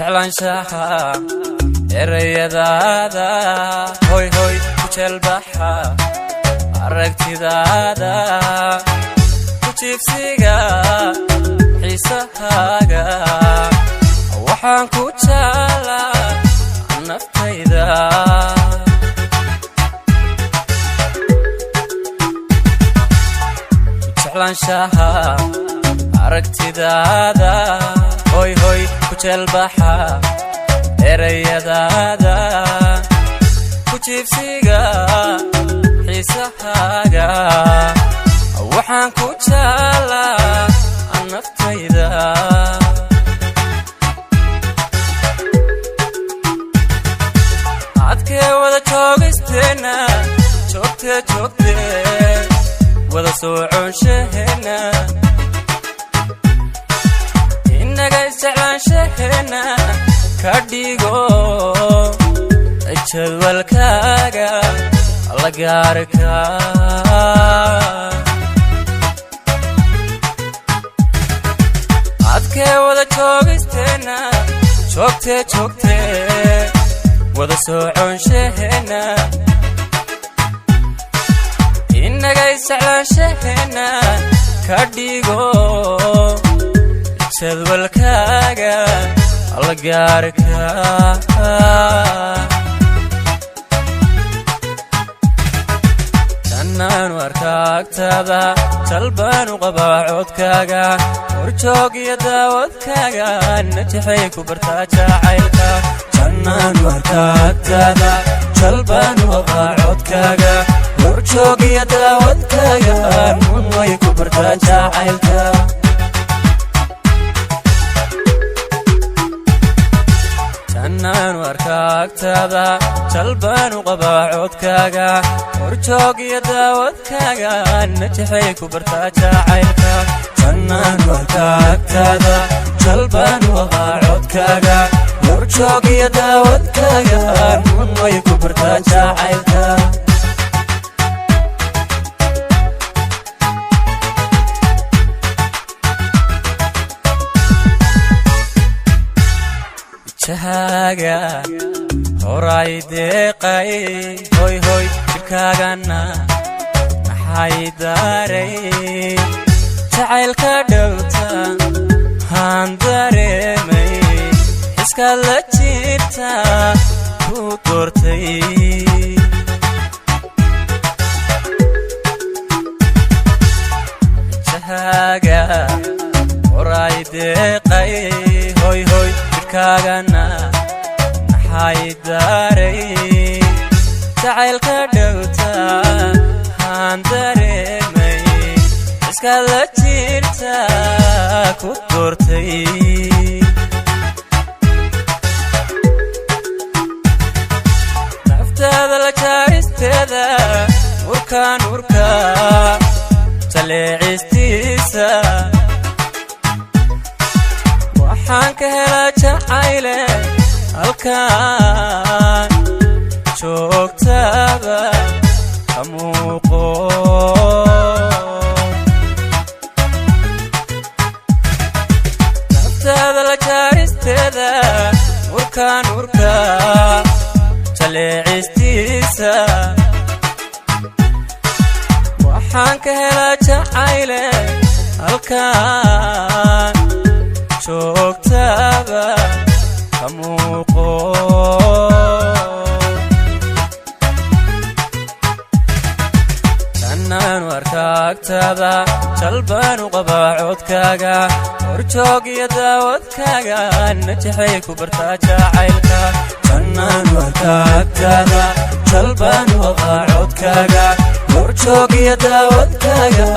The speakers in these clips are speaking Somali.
jeclaanshaha erayadaada hoy hoy ku jelbaxa aragtidaada ku jiifsiga xiisahaaga waxaan ku jeclaa naftayda jeclaanshaha aragtidaada hoy hoy ku jelbaxa erayadaada ku jiifsiga xiisahaaga waxaan ku jeclaa naftayda adkee wada joogaysteena joogtee wada socoonshaheena innaga isjeclaanshaheena ka dhigo jadwalkaaga la gaarka adkee wada joogaysteena joogtee wada socoonshaheena innaga isjeclaanshaheena ka dhigo jadwalkaaga la gaarka jannaan warkaagtaada jalbaan u qabaa codkaaga horjoog iyo daawadkaaga najixay ku bartaa jacaylka jannaan warkaagtaada jalbaan u qabaa codkaaga horjoog iyo daawadkaaga way ku bartaa jacaylka jannaan warkaagtaada jalbaan u qabaa codkaaga horjoog iyo daawadkaaga najixay ku bartaa jacaylka jannaan warkaagtaada jalbaan u qabaa codkaaga horjoog iyo daawadkaaga way ku bartaa jacaylka jahaaga horay deeqay hoy hoy jirkaagana maxay daaray jacaylka dhowta haan dareemay xiskaad la jirta ku doortay jahaaga horay deeqay hoy hoy jirkaagana maxay daaray jacaylka dhowta haan dareemay iskaad la jirta ku doortay naftaada la jaaristeeda urka jaleecistiisa waxaan ka helaa jacayle halkaan joogtaaba ka muuqo naftaada la jaaristeeda urka jaleecistiisa waxaan ka helaa jacayle halkaan joogtaaba ka muuqo jannaan warkaagtaada jalbaan u qabaa codkaaga horjoog iyo daawadkaaga najixay ku bartaa jacaylka jannaan warkaagtaada jalbaan u qabaa codkaaga horjoog iyo daawadkaaga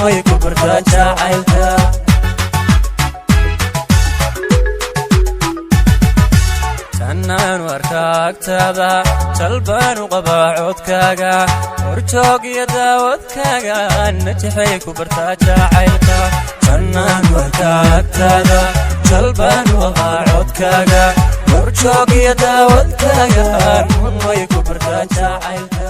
way ku bartaa jacaylka jannaan warkaagtaada jalbaan u qabaa codkaaga horjoog iyo daawadkaaga najixay ku bartaa jacaylka jannaan warkaagtaada jalbaan u qabaa codkaaga horjoog iyo daawadkaaga way ku bartaa jacaylka